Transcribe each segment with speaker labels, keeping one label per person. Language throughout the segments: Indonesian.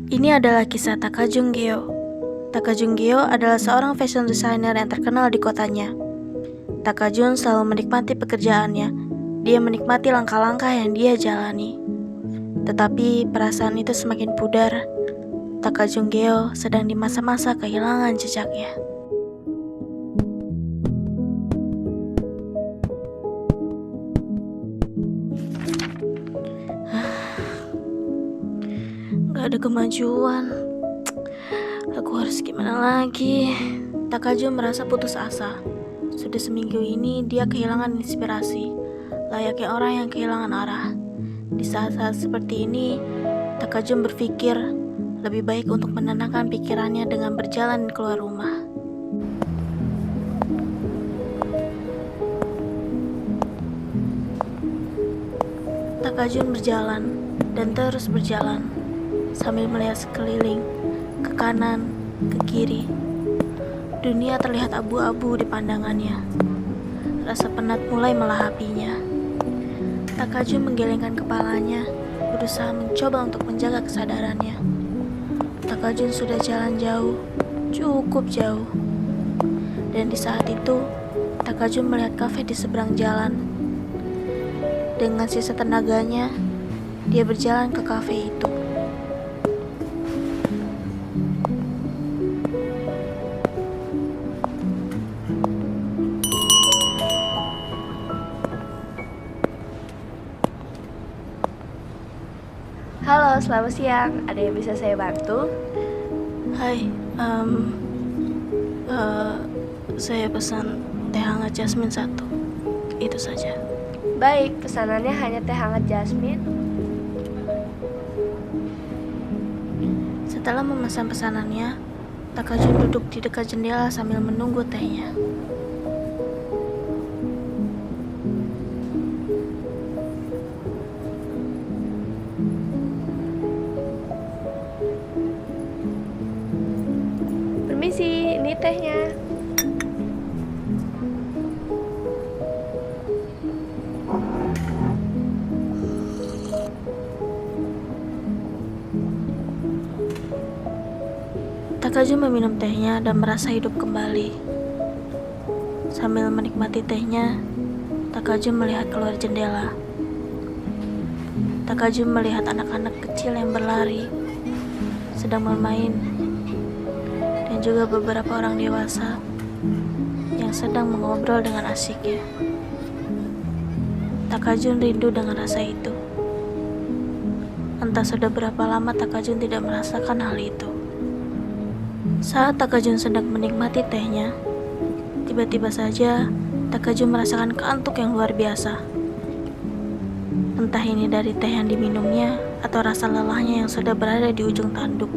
Speaker 1: Ini adalah kisah Takajun Geo. Takajun Geo adalah seorang fashion designer yang terkenal di kotanya. Takajun selalu menikmati pekerjaannya. Dia menikmati langkah-langkah yang dia jalani. Tetapi perasaan itu semakin pudar. Takajun Geo sedang di masa-masa kehilangan jejaknya. Gak ada kemajuan. Aku harus gimana lagi? Takajun merasa putus asa. Sudah seminggu ini dia kehilangan inspirasi, layaknya orang yang kehilangan arah. Di saat-saat seperti ini, Takajun berpikir lebih baik untuk menenangkan pikirannya dengan berjalan keluar rumah. Takajun berjalan dan terus berjalan sambil melihat sekeliling, ke kanan, ke kiri. Dunia terlihat abu-abu di pandangannya. Rasa penat mulai melahapinya. Takajun menggelengkan kepalanya, berusaha mencoba untuk menjaga kesadarannya. Takajun sudah jalan jauh, cukup jauh. Dan di saat itu, Takajun melihat kafe di seberang jalan. Dengan sisa tenaganya, dia berjalan ke kafe itu.
Speaker 2: Halo, selamat siang. Ada yang bisa saya bantu?
Speaker 1: Hai, saya pesan teh hangat jasmine 1. Itu saja.
Speaker 2: Baik, pesanannya hanya teh hangat jasmine.
Speaker 1: Setelah memesan pesanannya, Takajun duduk di dekat jendela sambil menunggu tehnya.
Speaker 2: Permisi, ini tehnya.
Speaker 1: Takajun meminum tehnya dan merasa hidup kembali. Sambil menikmati tehnya, Takajun melihat keluar jendela. Takajun melihat anak-anak kecil yang berlari, sedang bermain, dan juga beberapa orang dewasa yang sedang mengobrol dengan asyiknya. Takajun rindu dengan rasa itu. Entah sudah berapa lama Takajun tidak merasakan hal itu. Saat Takajun sedang menikmati tehnya, tiba-tiba saja Takajun merasakan kantuk yang luar biasa. Entah ini dari teh yang diminumnya atau rasa lelahnya yang sudah berada di ujung tanduk.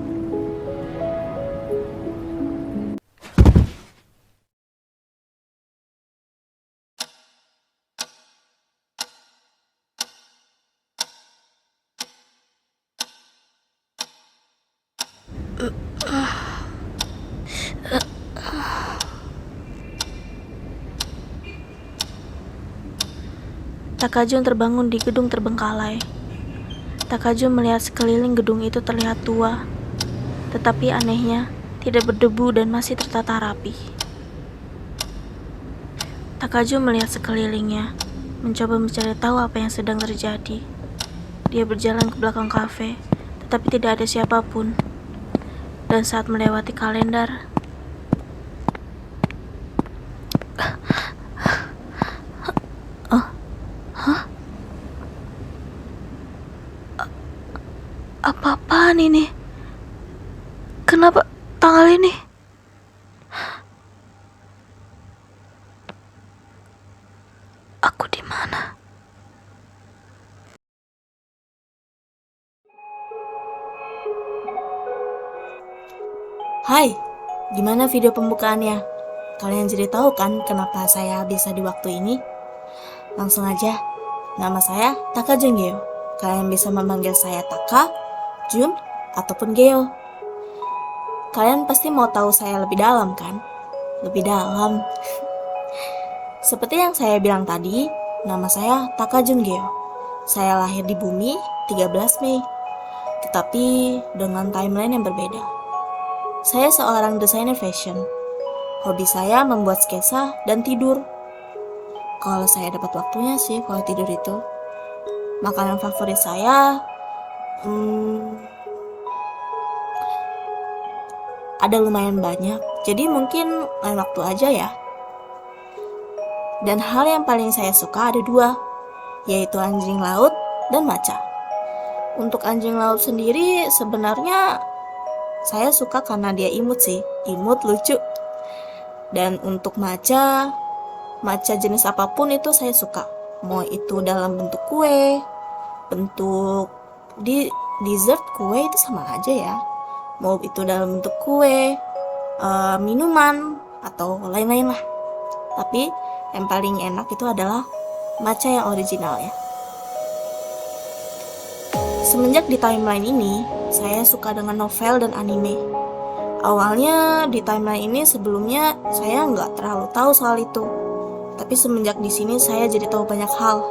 Speaker 1: Takajun terbangun di gedung terbengkalai. Takajun melihat sekeliling gedung itu terlihat tua, tetapi anehnya tidak berdebu dan masih tertata rapi. Takajun melihat sekelilingnya, mencoba mencari tahu apa yang sedang terjadi. Dia berjalan ke belakang kafe, tetapi tidak ada siapapun. Dan saat melewati kalender, apa-apaan ini? Kenapa tanggal ini? Aku di mana?
Speaker 3: Hai, gimana video pembukaannya? Kalian jadi tahu kan kenapa saya bisa di waktu ini? Langsung aja, nama saya Takajun Geo. Kalian bisa memanggil saya Taka, Jun, ataupun Geo. Kalian pasti mau tahu saya lebih dalam kan? Lebih dalam. Seperti yang saya bilang tadi, nama saya Takajun Geo. Saya lahir di bumi 13 Mei. tapi dengan timeline yang berbeda. Saya seorang desainer fashion. Hobi saya membuat sketsa dan tidur. Kalau saya dapat waktunya sih kalau tidur itu. Makanan favorit saya ada lumayan banyak. Jadi mungkin lain waktu aja ya. Dan hal yang paling saya suka ada dua, yaitu anjing laut dan maca. Untuk anjing laut sendiri sebenarnya saya suka karena dia imut sih, imut, lucu. Dan untuk maca jenis apapun itu saya suka. Mau itu dalam bentuk kue, bentuk dessert kue itu sama aja ya. Mau itu dalam bentuk kue, minuman, atau lain-lain lah. Tapi yang paling enak itu adalah maca yang original ya. Semenjak di timeline ini, saya suka dengan novel dan anime. Awalnya di timeline ini sebelumnya saya nggak terlalu tahu soal itu. Tapi semenjak di sini saya jadi tahu banyak hal.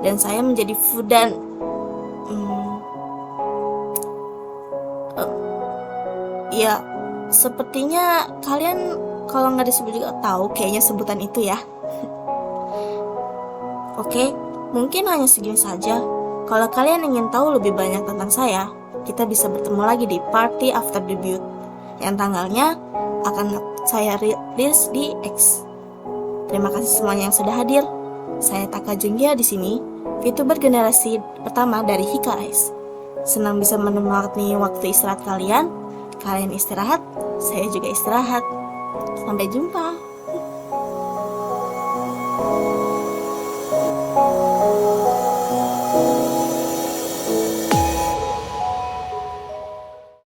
Speaker 3: Dan saya menjadi dan ya, sepertinya kalian kalau nggak disebut juga tahu kayaknya sebutan itu ya. Oke, mungkin hanya segini saja. Kalau kalian ingin tahu lebih banyak tentang saya, kita bisa bertemu lagi di Party After Debut yang tanggalnya akan saya rilis di X. Terima kasih semuanya yang sudah hadir. Saya Taka Jungia di sini, VTuber generasi pertama dari Hika Rise. Senang bisa menemani waktu istirahat kalian. Kalian istirahat, saya juga istirahat. Sampai jumpa.